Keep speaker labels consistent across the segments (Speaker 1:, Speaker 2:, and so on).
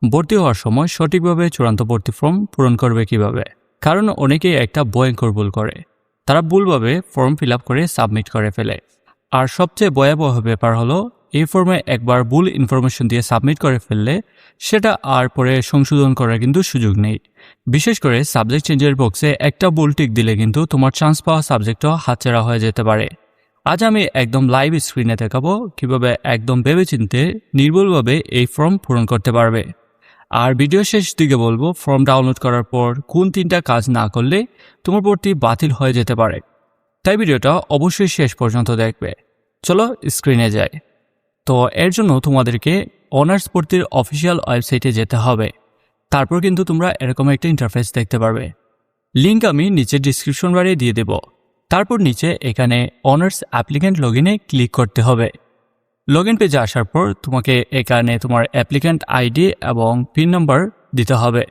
Speaker 1: ভর্তি হওয়ার সময় সঠিকভাবে চূড়ান্ত ভর্তি ফর্ম পূরণ করবে কিভাবে? কারণ অনেকেই একটা ভয়ঙ্কর ভুল করে। তারা ভুলভাবে ফর্ম ফিল আপ করে সাবমিট করে ফেলে। আর সবচেয়ে ভয়াবহ ব্যাপার হলো এই ফর্মে একবার ভুল ইনফরমেশন দিয়ে সাবমিট করে ফেললে সেটা আর পরে সংশোধন করার কিন্তু সুযোগ নেই। বিশেষ করে সাবজেক্ট চেঞ্জের বক্সে একটা ভুল টিক দিলে কিন্তু তোমার চান্স পাওয়া সাবজেক্টও হাতছাড়া হয়ে যেতে পারে। আজ আমি একদম লাইভ স্ক্রিনে দেখাবো কিভাবে একদম ভেবেচিন্তে নির্ভুলভাবে এই ফর্ম পূরণ করতে পারবে। আর ভিডিও শেষ দিকে বলবো ফর্ম ডাউনলোড করার পর কোন 3টা কাজ না করলে তোমার ভর্তি বাতিল হয়ে যেতে পারে। তাই ভিডিওটা অবশ্যই শেষ পর্যন্ত দেখবে। চলো স্ক্রিনে যাই। তো এর জন্য তোমাদেরকে অনার্স ভর্তির অফিসিয়াল ওয়েবসাইটে যেতে হবে। তারপর কিন্তু তোমরা এরকম একটা ইন্টারফেস দেখতে পারবে। লিঙ্ক আমি নিচে ডিসক্রিপশন বারে দিয়ে দেব। তারপর নিচে এখানে অনার্স অ্যাপ্লিক্যান্ট লগইনে ক্লিক করতে হবে। লগইন পেজে আসার পর তোমাকে এখানে তোমার অ্যাপ্লিক্যান্ট আইডি এবং পিন নাম্বার দিতে হবে।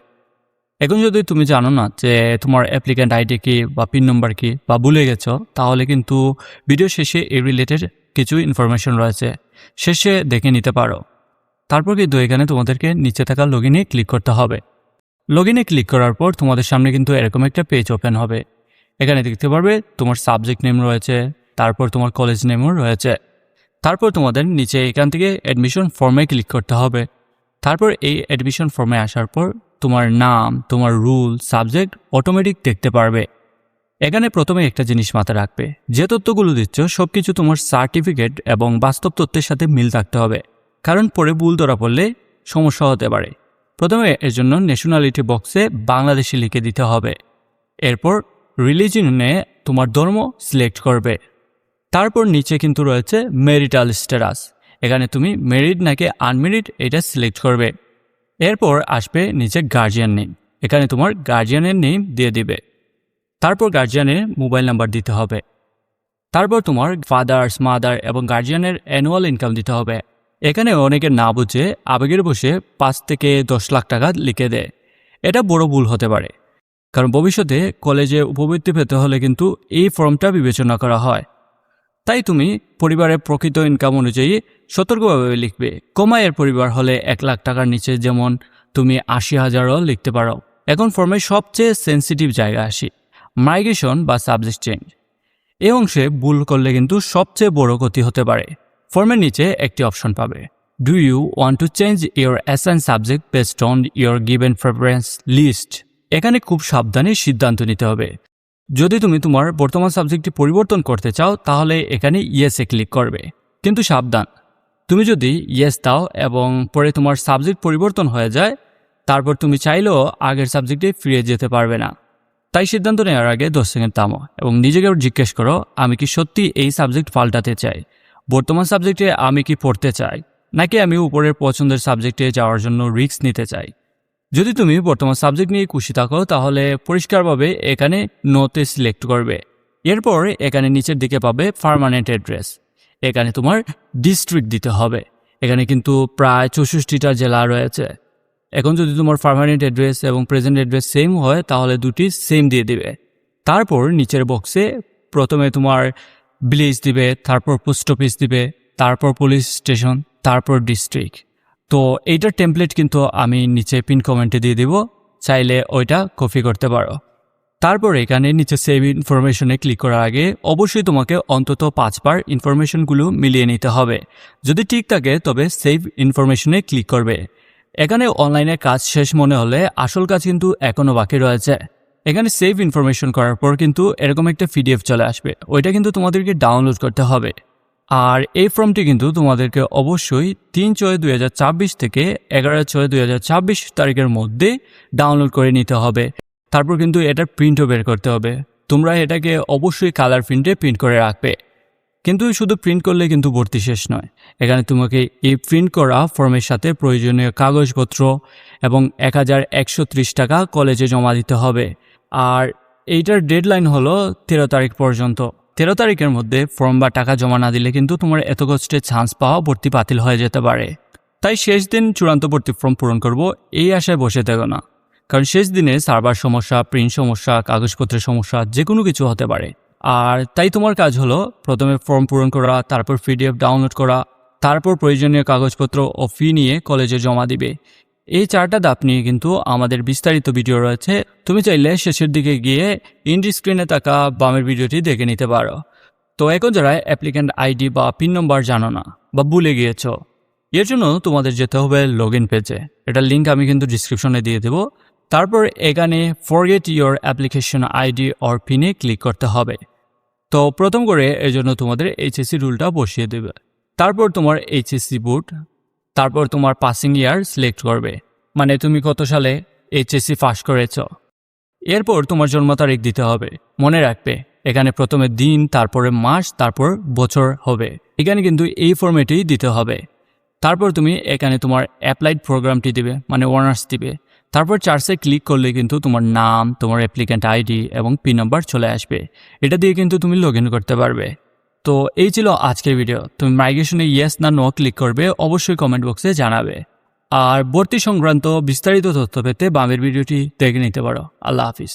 Speaker 1: এখন যদি তুমি জানো না যে তোমার অ্যাপ্লিক্যান্ট আইডি কি বা পিন নাম্বার কি বা ভুলে গেছো, তাহলে কিন্তু ভিডিও শেষে এই রিলেটেড কিছু ইনফরমেশন রয়েছে, শেষে দেখে নিতে পারো। তারপর কিন্তু এখানে তোমাদেরকে নিচে থাকা লগইনে ক্লিক করতে হবে। লগইনে ক্লিক করার পর তোমাদের সামনে কিন্তু এরকম একটা পেজ ওপেন হবে। এখানে দেখতে পারবে তোমার সাবজেক্ট নেম রয়েছে, তারপর তোমার কলেজ নেমও রয়েছে। তারপর তোমাদের নিচে এখান থেকে অ্যাডমিশন ফর্মে ক্লিক করতে হবে। তারপর এই অ্যাডমিশন ফর্মে আসার পর তোমার নাম, তোমার রুল, সাবজেক্ট অটোমেটিক দেখতে পারবে। এখানে প্রথমে একটা জিনিস মাথায় রাখবে, যে তথ্যগুলো দিচ্ছ সব কিছু তোমার সার্টিফিকেট এবং বাস্তব তথ্যের সাথে মিল থাকতে হবে, কারণ পরে ভুল ধরা পড়লে সমস্যা হতে পারে। প্রথমে এর জন্য ন্যাশনালিটি বক্সে বাংলাদেশি লিখে দিতে হবে। এরপর রিলিজিয়নে তোমার ধর্ম সিলেক্ট করবে। তারপর নিচে কিন্তু রয়েছে মেরিটাল স্ট্যাটাস, এখানে তুমি মেরিড নাকি আনমেরিড এটা সিলেক্ট করবে। এরপর আসবে নিচে গার্জিয়ান নেম, এখানে তোমার গার্জিয়ানের নেম দিয়ে দিবে। তারপর গার্জিয়ানের মোবাইল নাম্বার দিতে হবে। তারপর তোমার ফাদার্স, মাদার এবং গার্জিয়ানের অ্যানুয়াল ইনকাম দিতে হবে। এখানে অনেকে না বুঝে আবেগের বসে 5 থেকে 10 লাখ টাকা লিখে দেয়। এটা বড় ভুল হতে পারে, কারণ ভবিষ্যতে কলেজে উপবৃত্তি পেতে হলে কিন্তু এই ফর্মটা বিবেচনা করা হয়। তাই তুমি পরিবারের প্রকৃত ইনকাম অনুযায়ী সতর্কভাবে লিখবে। কমায়ের পরিবার হলে 1 লাখ টাকার নিচে যেমন তুমি 80,000ও লিখতে পারো। এখন ফর্মের সবচেয়ে সেন্সিটিভ জায়গা আসি, মাইগ্রেশন বা সাবজেক্ট চেঞ্জ। এই অংশে ভুল করলে কিন্তু সবচেয়ে বড় ক্ষতি হতে পারে। ফর্মের নিচে একটি অপশন পাবে, do you want to change your assign subject based on your given preference list. এখানে খুব সাবধানে সিদ্ধান্ত নিতে হবে। যদি তুমি তোমার বর্তমান সাবজেক্টটি পরিবর্তন করতে চাও তাহলে এখানে ইয়েসে ক্লিক করবে। কিন্তু সাবধান, তুমি যদি ইয়েস দাও এবং পরে তোমার সাবজেক্ট পরিবর্তন হয়ে যায়, তারপর তুমি চাইলেও আগের সাবজেক্টে ফিরে যেতে পারবে না। তাই সিদ্ধান্ত নেওয়ার আগে 10 সেকেন্ড থামো এবং নিজেকে জিজ্ঞেস করো, আমি কি সত্যি এই সাবজেক্ট পাল্টাতে চাই? বর্তমান সাবজেক্টে আমি কি পড়তে চাই, নাকি আমি উপরের পছন্দের সাবজেক্টে যাওয়ার জন্য রিস্ক নিতে চাই? যদি তুমি বর্তমান সাবজেক্ট নিয়ে খুশি থাকো তাহলে পরিষ্কারভাবে এখানে নোতে সিলেক্ট করবে। এরপর এখানে নিচের দিকে পাবে পার্মানেন্ট অ্যাড্রেস, এখানে তোমার ডিস্ট্রিক্ট দিতে হবে। এখানে কিন্তু প্রায় 64টা জেলা রয়েছে। এখন যদি তোমার পার্মানেন্ট অ্যাড্রেস এবং প্রেজেন্ট অ্যাড্রেস সেম হয় তাহলে দুটি সেম দিয়ে দিবে। তারপর নিচের বক্সে প্রথমে তোমার ভিলেজ দিবে, তারপর পোস্ট অফিস দিবে, তারপর পুলিশ স্টেশন, তারপর ডিস্ট্রিক্ট। তো এইটার টেমপ্লেট কিন্তু আমি নিচে পিন কমেন্টে দিয়ে দিব, চাইলে ওইটা কপি করতে পারো। তারপর এখানে নিচে সেভ ইনফরমেশনে ক্লিক করার আগে অবশ্যই তোমাকে অন্তত 5 বার ইনফরমেশনগুলো মিলিয়ে নিতে হবে। যদি ঠিক থাকে তবে সেভ ইনফরমেশনে ক্লিক করবে। এখানে অনলাইনে কাজ শেষ মনে হলে আসল কাজ কিন্তু এখনও বাকি রয়েছে। এখানে সেভ ইনফরমেশন করার পর কিন্তু এরকম একটা পিডিএফ চলে আসবে, ওইটা কিন্তু তোমাদেরকে ডাউনলোড করতে হবে। আর এই ফর্মটি কিন্তু তোমাদেরকে অবশ্যই 3/6/2024 থেকে 11/6/2024 তারিখের মধ্যে ডাউনলোড করে নিতে হবে। তারপর কিন্তু এটার প্রিন্টও বের করতে হবে। তোমরা এটাকে অবশ্যই কালার প্রিন্টে প্রিন্ট করে রাখবে। কিন্তু শুধু প্রিন্ট করলে কিন্তু ভর্তি শেষ নয়। এখানে তোমাকে এই প্রিন্ট করা ফর্মের সাথে প্রয়োজনীয় কাগজপত্র এবং 1130 টাকা কলেজে জমা দিতে হবে। আর এইটার ডেডলাইন হলো 13 তারিখ পর্যন্ত। 13 তারিখের মধ্যে ফর্ম বা টাকা জমা না দিলে কিন্তু তোমার এত কষ্টে চান্স পাওয়া ভর্তি বাতিল হয়ে যেতে পারে। তাই শেষ দিন চূড়ান্ত ভর্তি ফর্ম পূরণ করব এই আশায় বসে থেকো না, কারণ শেষ দিনে সার্ভার সমস্যা, প্রিন্ট সমস্যা, কাগজপত্রের সমস্যা যে কোনো কিছু হতে পারে। আর তাই তোমার কাজ হলো প্রথমে ফর্ম পূরণ করা, তারপর পিডিএফ ডাউনলোড করা, তারপর প্রয়োজনীয় কাগজপত্র ও ফি নিয়ে কলেজে জমা দিবে। এই 4টা ধাপ নিয়ে কিন্তু আমাদের বিস্তারিত ভিডিও রয়েছে, তুমি চাইলে শেষের দিকে গিয়ে ইন্ডি স্ক্রিনে থাকা বামের ভিডিওটি দেখে নিতে পারো। তো এখন যারা অ্যাপ্লিক্যান্ট আইডি বা পিন নম্বর জানো না বা ভুলে গিয়েছো, এর জন্য তোমাদের যেতে হবে লগ ইন পেজে। এটার লিঙ্ক আমি কিন্তু ডিসক্রিপশনে দিয়ে দেবো। তারপর এখানে forget your application ID or পিনে ক্লিক করতে হবে। তো প্রথম করে এর জন্য তোমাদের এইচএসসি রুলটা বসিয়ে দেবে। তারপর তোমার এইচএসসি বোর্ড, তারপর তোমার পাসিং ইয়ার সিলেক্ট করবে, মানে তুমি কত সালে এইচএসসি পাস করেছো। এরপর তোমার জন্ম তারিখ দিতে হবে। মনে রাখবে এখানে প্রথমে দিন, তারপরে মাস, তারপর বছর হবে। এখানে কিন্তু এই ফরম্যাটেই দিতে হবে। তারপর তুমি এখানে তোমার অ্যাপ্লাইড প্রোগ্রামটি দিবে, মানে অনার্স দিবে। তারপর চার্জে ক্লিক করলে কিন্তু তোমার নাম, তোমার অ্যাপ্লিক্যান্ট আইডি এবং পিন নাম্বার চলে আসবে। এটা দিয়ে কিন্তু তুমি লগ ইন করতে পারবে। তো এই ছিল আজকের ভিডিও। তুমি মাইগ্রেশনে ইয়েস না নো ক্লিক করবে, অবশ্যই কমেন্ট বক্সে জানাবে। আর ভর্তি সংক্রান্ত বিস্তারিত তথ্য পেতে বামের ভিডিওটি দেখে নিতে পারো। আল্লাহ হাফিজ।